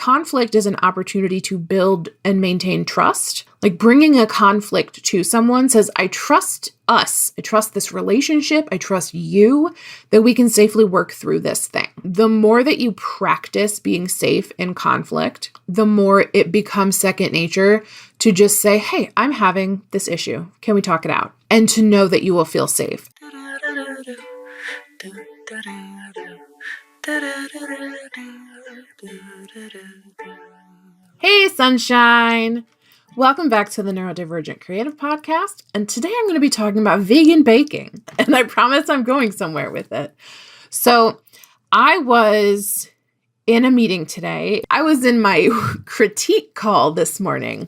conflict is an opportunity to build and maintain trust. Like bringing a conflict to someone says, I trust us. I trust this relationship. I trust you that we can safely work through this thing. The more that you practice being safe in conflict, the more it becomes second nature to just say, hey, I'm having this issue. Can we talk it out? And to know that you will feel safe. Hey, sunshine. Welcome back to the Neurodivergent Creative Podcast. And today I'm going to be talking about vegan baking. And I promise I'm going somewhere with it. So I was in a meeting today. I was in my critique call this morning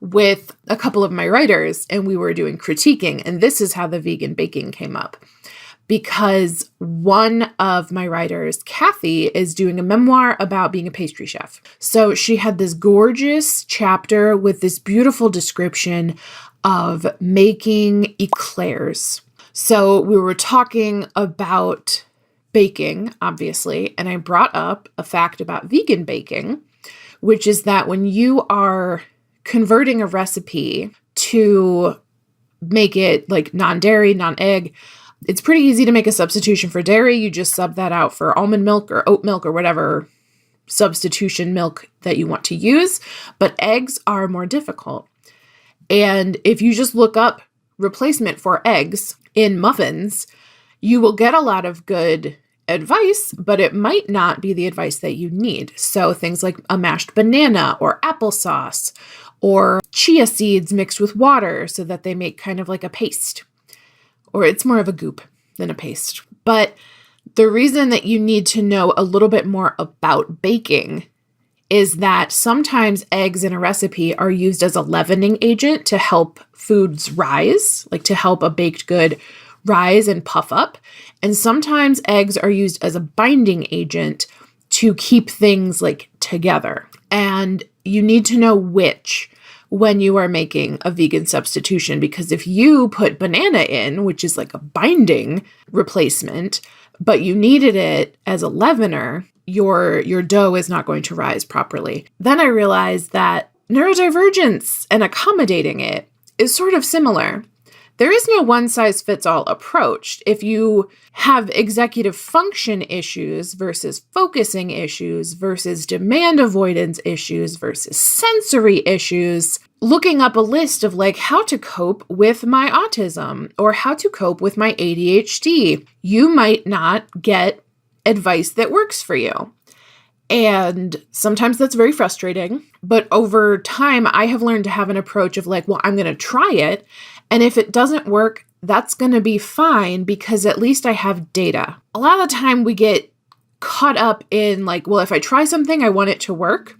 with a couple of my writers, and we were doing critiquing. And this is how the vegan baking came up. Because one of my writers, Kathy, is doing a memoir about being a pastry chef. So she had this gorgeous chapter with this beautiful description of making eclairs. So we were talking about baking, obviously, and I brought up a fact about vegan baking, which is that when you are converting a recipe to make it like non-dairy, non-egg, it's pretty easy to make a substitution for dairy. You just sub that out for almond milk or oat milk or whatever substitution milk that you want to use. But eggs are more difficult. And if you just look up replacement for eggs in muffins, you will get a lot of good advice, but it might not be the advice that you need. So things like a mashed banana or applesauce or chia seeds mixed with water so that they make kind of like a paste. Or it's more of a goop than a paste. But the reason that you need to know a little bit more about baking is that sometimes eggs in a recipe are used as a leavening agent to help foods rise, like to help a baked good rise and puff up. And sometimes eggs are used as a binding agent to keep things like together. And you need to know which when you are making a vegan substitution, because if you put banana in, which is like a binding replacement, but you needed it as a leavener, your dough is not going to rise properly. Then I realized that neurodivergence and accommodating it is sort of similar. There is no one-size-fits-all approach. If you have executive function issues versus focusing issues versus demand avoidance issues versus sensory issues, looking up a list of like how to cope with my autism or how to cope with my ADHD, you might not get advice that works for you. And sometimes that's very frustrating. But over time, I have learned to have an approach of like, well, I'm going to try it. And if it doesn't work, that's going to be fine because at least I have data. A lot of the time we get caught up in like, well, if I try something, I want it to work.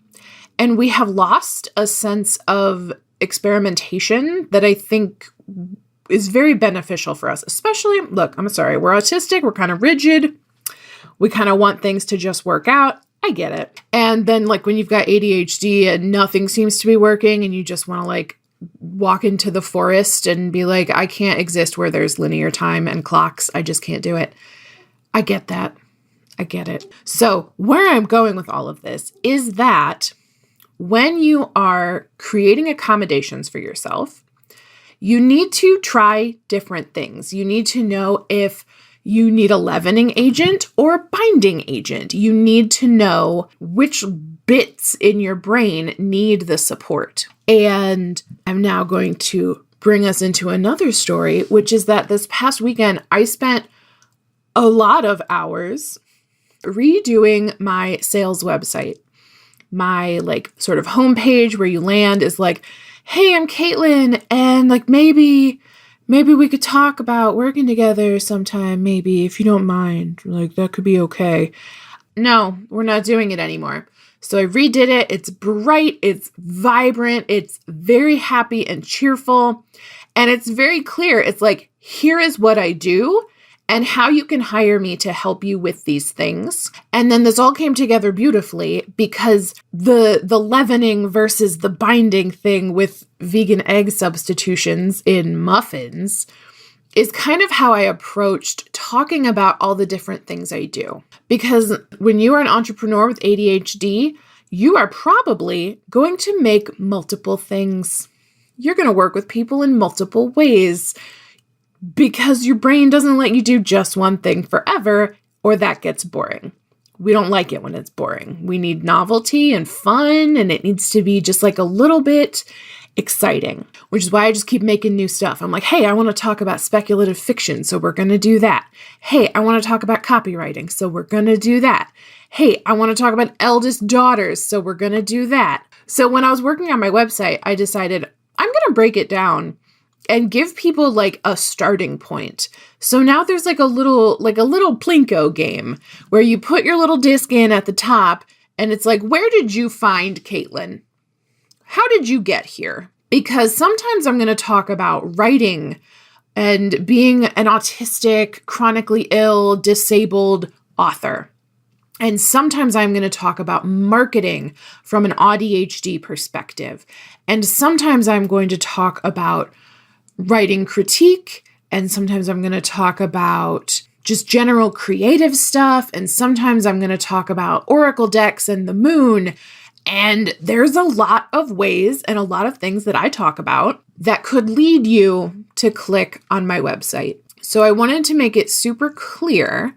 And we have lost a sense of experimentation that I think is very beneficial for us. Especially, look, I'm sorry, we're autistic, we're kind of rigid. We kind of want things to just work out. I get it. And then like when you've got ADHD and nothing seems to be working and you just want to like walk into the forest and be like, I can't exist where there's linear time and clocks. I just can't do it. I get that. I get it. So where I'm going with all of this is that when you are creating accommodations for yourself, you need to try different things. You need to know if you need a leavening agent or a binding agent. You need to know which bits in your brain need the support. And I'm now going to bring us into another story, which is that this past weekend, I spent a lot of hours redoing my sales website. My like sort of homepage where you land is like, hey, I'm Caitlin, and like maybe we could talk about working together sometime, maybe, if you don't mind. Like, that could be okay. No, we're not doing it anymore. So I redid it. It's bright. It's vibrant. It's very happy and cheerful. And it's very clear. It's like, here is what I do and how you can hire me to help you with these things. And then this all came together beautifully because the leavening versus the binding thing with vegan egg substitutions in muffins is kind of how I approached talking about all the different things I do. Because when you are an entrepreneur with ADHD, you are probably going to make multiple things. You're going to work with people in multiple ways because your brain doesn't let you do just one thing forever, or that gets boring. We don't like it when it's boring. We need novelty and fun, and it needs to be just like a little bit exciting, which is why I just keep making new stuff. I'm like, hey, I want to talk about speculative fiction, so we're going to do that. Hey, I want to talk about copywriting, so we're going to do that. Hey, I want to talk about eldest daughters, so we're going to do that. So when I was working on my website, I decided I'm going to break it down and give people like a starting point. So now there's like a little Plinko game where you put your little disc in at the top and it's like, where did you find Caitlin? How did you get here? Because sometimes I'm going to talk about writing and being an autistic, chronically ill, disabled author. And sometimes I'm going to talk about marketing from an ADHD perspective. And sometimes I'm going to talk about writing critique. And sometimes I'm going to talk about just general creative stuff. And sometimes I'm going to talk about oracle decks and the moon. And there's a lot of ways and a lot of things that I talk about that could lead you to click on my website. So I wanted to make it super clear.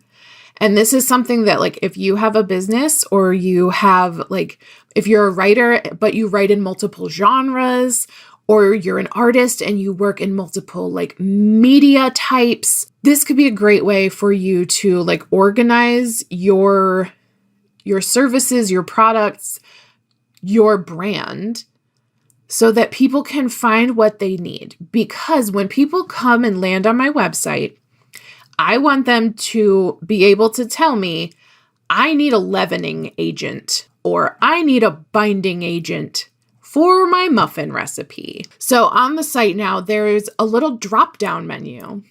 And this is something that like, if you have a business or you have like, if you're a writer, but you write in multiple genres, or you're an artist and you work in multiple like media types, this could be a great way for you to like organize your services, your products, your brand, so that people can find what they need. Because when people come and land on my website, I want them to be able to tell me, I need a leavening agent, or I need a binding agent for my muffin recipe. So on the site now, there's a little drop-down menu.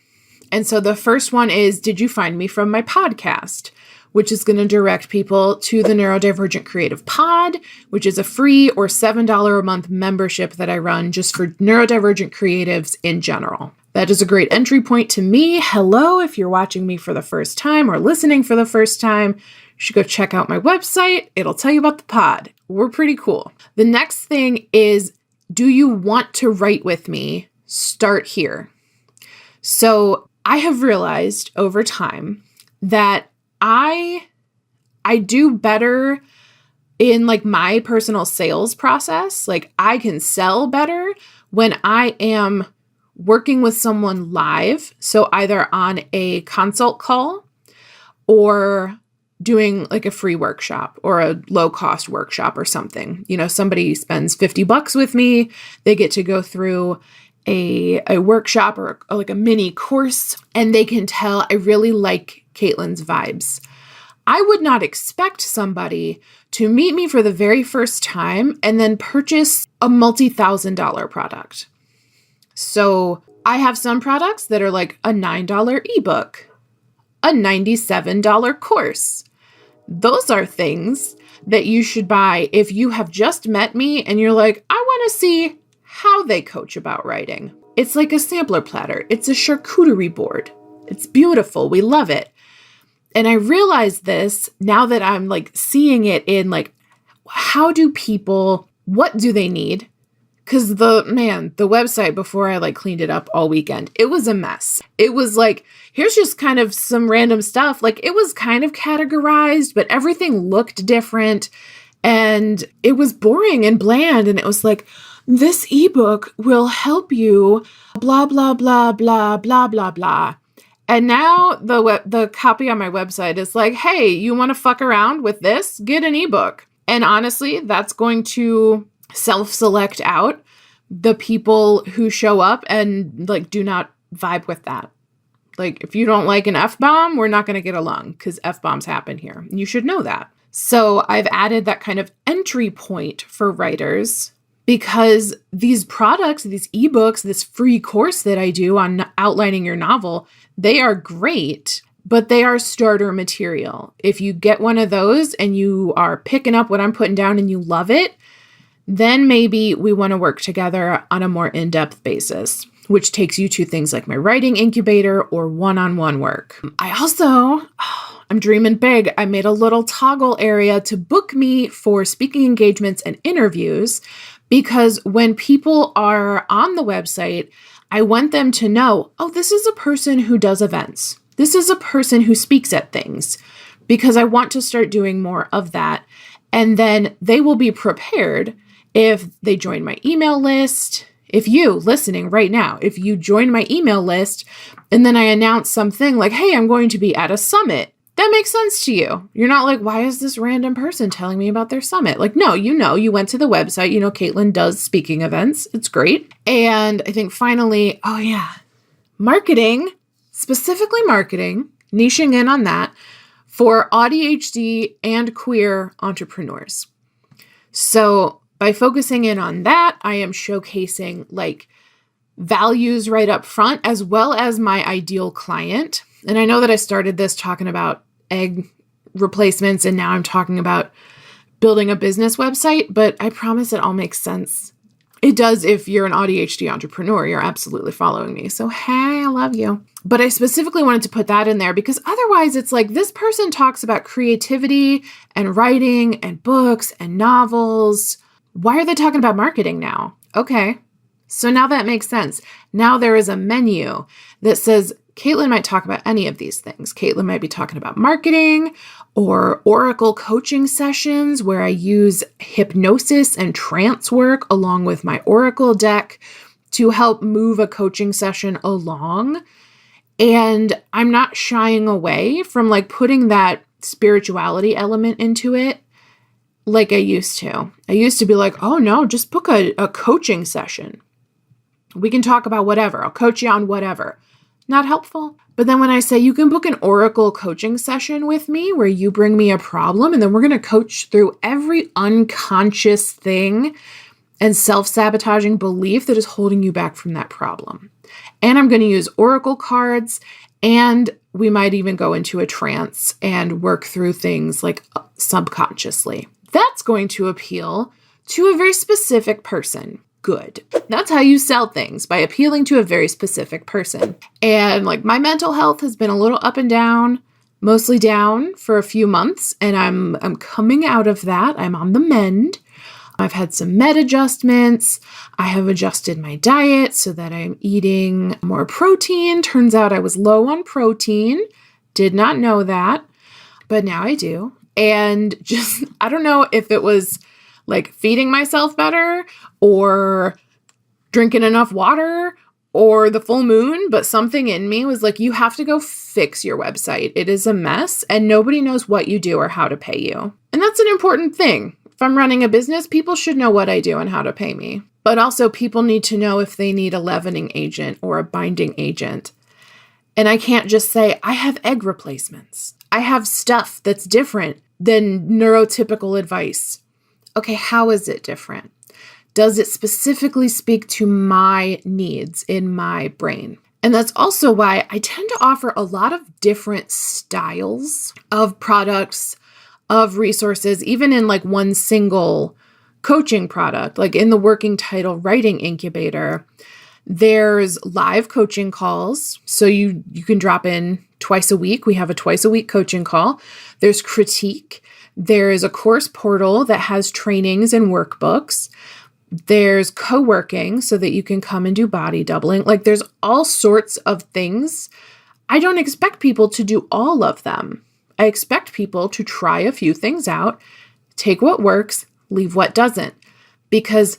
And so the first one is, did you find me from my podcast? Which is going to direct people to the Neurodivergent Creative Pod, which is a free or $7 a month membership that I run just for neurodivergent creatives in general. That is a great entry point to me. Hello, if you're watching me for the first time or listening for the first time, you should go check out my website. It'll tell you about the pod. We're pretty cool. The next thing is, do you want to write with me? Start here. So I have realized over time that I do better in like my personal sales process. Like I can sell better when I am working with someone live. So either on a consult call or doing like a free workshop or a low cost workshop or something. You know, somebody spends $50 with me. They get to go through a workshop or like a mini course, and they can tell I really like Caitlin's vibes. I would not expect somebody to meet me for the very first time and then purchase a multi-$1,000 product. So I have some products that are like a $9 ebook, a $97 course. Those are things that you should buy if you have just met me and you're like, I want to see how they coach about writing. It's like a sampler platter. It's a charcuterie board. It's beautiful. We love it. And I realize this now that I'm like seeing it in like, how do people, what do they need? Because the website before I like cleaned it up all weekend, it was a mess. It was like, here's just kind of some random stuff. Like it was kind of categorized, but everything looked different and it was boring and bland. And it was like, this ebook will help you blah, blah, blah, blah, blah, blah, blah. And now the copy on my website is like, hey, you want to fuck around with this? Get an ebook. And honestly, that's going to self-select out the people who show up and like do not vibe with that. Like if you don't like an F-bomb, we're not going to get along because F-bombs happen here. You should know that. So I've added that kind of entry point for writers because these products, these ebooks, this free course that I do on outlining your novel, they are great, but they are starter material. If you get one of those and you are picking up what I'm putting down and you love it, then maybe we want to work together on a more in-depth basis, which takes you to things like my writing incubator or one-on-one work. I also, I'm dreaming big. I made a little toggle area to book me for speaking engagements and interviews, because when people are on the website, I want them to know, oh, this is a person who does events. This is a person who speaks at things, because I want to start doing more of that. And then they will be prepared if they join my email list. If you listening right now, if you join my email list and then I announce something like, hey, I'm going to be at a summit, that makes sense to you. You're not like, why is this random person telling me about their summit? Like, no, you went to the website, Caitlin does speaking events. It's great. And I think finally, oh yeah, marketing, specifically marketing, niching in on that for ADHD and queer entrepreneurs. So by focusing in on that, I am showcasing like values right up front, as well as my ideal client. And I know that I started this talking about egg replacements, and now I'm talking about building a business website, but I promise it all makes sense. It does if you're an ADHD entrepreneur. You're absolutely following me. So, hey, I love you. But I specifically wanted to put that in there because otherwise it's like this person talks about creativity and writing and books and novels. Why are they talking about marketing now? Okay. So now that makes sense. Now there is a menu that says Caitlin might talk about any of these things. Caitlin might be talking about marketing or oracle coaching sessions where I use hypnosis and trance work along with my oracle deck to help move a coaching session along. And I'm not shying away from like putting that spirituality element into it like I used to. I used to be like, oh no, just book a coaching session. We can talk about whatever. I'll coach you on whatever. Not helpful. But then when I say you can book an oracle coaching session with me where you bring me a problem and then we're going to coach through every unconscious thing and self-sabotaging belief that is holding you back from that problem. And I'm going to use oracle cards, and we might even go into a trance and work through things like subconsciously. That's going to appeal to a very specific person. Good. That's how you sell things, by appealing to a very specific person. And like my mental health has been a little up and down, mostly down for a few months, and I'm coming out of that. I'm on the mend. I've had some med adjustments. I have adjusted my diet so that I'm eating more protein. Turns out I was low on protein. Did not know that, but now I do. And just, I don't know if it was like feeding myself better or drinking enough water or the full moon, but something in me was like, you have to go fix your website. It is a mess and nobody knows what you do or how to pay you. And that's an important thing. If I'm running a business, people should know what I do and how to pay me. But also people need to know if they need a leavening agent or a binding agent. And I can't just say, I have egg replacements. I have stuff that's different than neurotypical advice. Okay, how is it different? Does it specifically speak to my needs in my brain? And that's also why I tend to offer a lot of different styles of products, of resources, even in like one single coaching product, like in the working title writing incubator, there's live coaching calls. So you can drop in twice a week. We have a twice a week coaching call. There's critique. There is a course portal that has trainings and workbooks. There's co-working so that you can come and do body doubling. Like there's all sorts of things. I don't expect people to do all of them. I expect people to try a few things out, take what works, leave what doesn't, because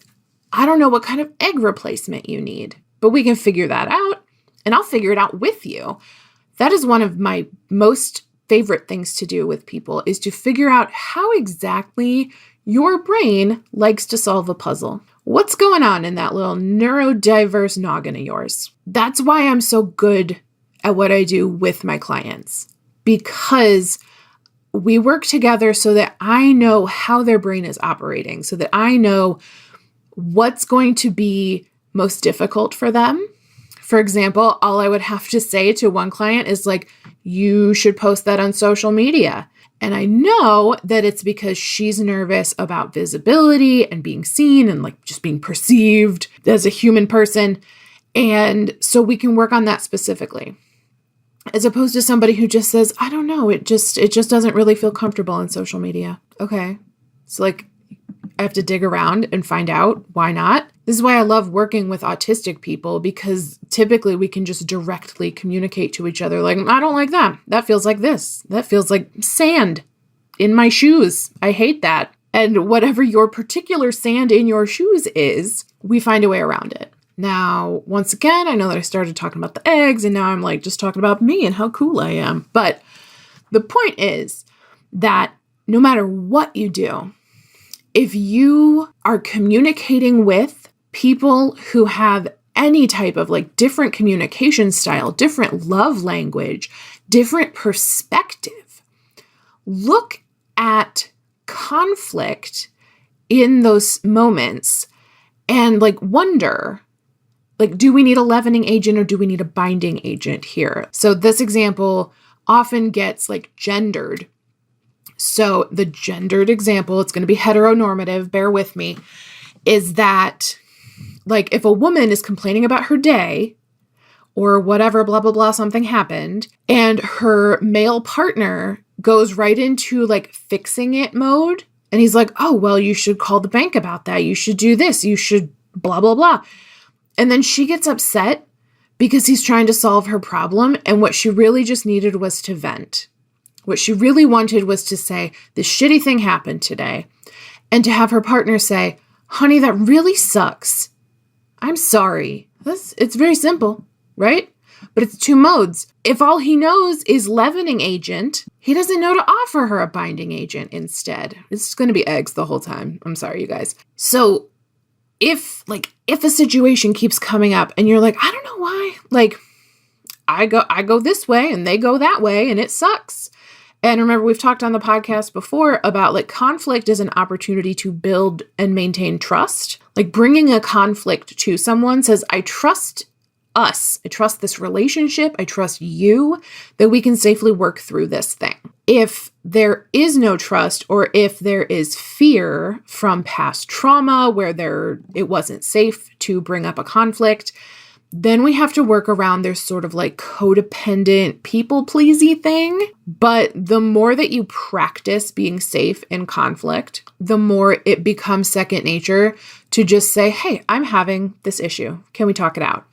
I don't know what kind of egg replacement you need, but we can figure that out and I'll figure it out with you. That is one of my most favorite things to do with people is to figure out how exactly your brain likes to solve a puzzle. What's going on in that little neurodiverse noggin of yours? That's why I'm so good at what I do with my clients, because we work together so that I know how their brain is operating, so that I know what's going to be most difficult for them. For example, all I would have to say to one client is like, you should post that on social media. And I know that it's because she's nervous about visibility and being seen and like just being perceived as a human person. And so we can work on that specifically. as opposed to somebody who just says, I don't know, it just doesn't really feel comfortable on social media. Okay. It's like, I have to dig around and find out why not. This is why I love working with autistic people, because typically we can just directly communicate to each other. Like, I don't like that. That feels like this. That feels like sand in my shoes. I hate that. And whatever your particular sand in your shoes is, we find a way around it. Now, once again, I know that I started talking about the eggs and now I'm like just talking about me and how cool I am. But the point is that no matter what you do, if you are communicating with people who have any type of like different communication style, different love language, different perspective, look at conflict in those moments and like wonder, like, do we need a leavening agent or do we need a binding agent here? So this example often gets like gendered. So the gendered example, it's going to be heteronormative, bear with me, is that like if a woman is complaining about her day or whatever, blah, blah, blah, something happened, and her male partner goes right into like fixing it mode. And he's like, oh, well, you should call the bank about that. You should do this. You should blah, blah, blah. And then she gets upset because he's trying to solve her problem. And what she really just needed was to vent. What she really wanted was to say, this shitty thing happened today. And to have her partner say, honey, that really sucks. I'm sorry. It's very simple, right? But it's two modes. If all he knows is leavening agent, he doesn't know to offer her a binding agent instead. It's going to be eggs the whole time. I'm sorry, you guys. So if a situation keeps coming up and you're like, I don't know why, like I go this way and they go that way and it sucks. And remember, we've talked on the podcast before about like conflict is an opportunity to build and maintain trust. Like bringing a conflict to someone says, I trust us. I trust this relationship. I trust you that we can safely work through this thing. If there is no trust or if there is fear from past trauma where it wasn't safe to bring up a conflict, then we have to work around this sort of like codependent people-pleasy thing. But the more that you practice being safe in conflict, the more it becomes second nature to just say, hey, I'm having this issue. Can we talk it out?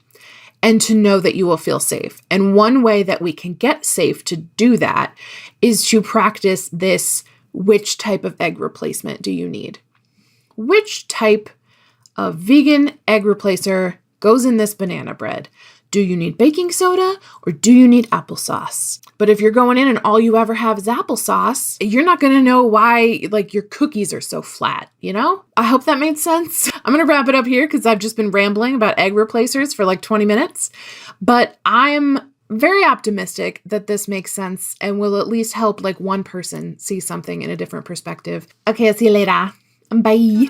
And to know that you will feel safe. And one way that we can get safe to do that is to practice this, which type of egg replacement do you need? Which type of vegan egg replacer goes in this banana bread? Do you need baking soda or do you need applesauce? But if you're going in and all you ever have is applesauce, you're not going to know why like your cookies are so flat, you know? I hope that made sense. I'm going to wrap it up here because I've just been rambling about egg replacers for like 20 minutes. But I'm very optimistic that this makes sense and will at least help like one person see something in a different perspective. Okay, I'll see you later. Bye.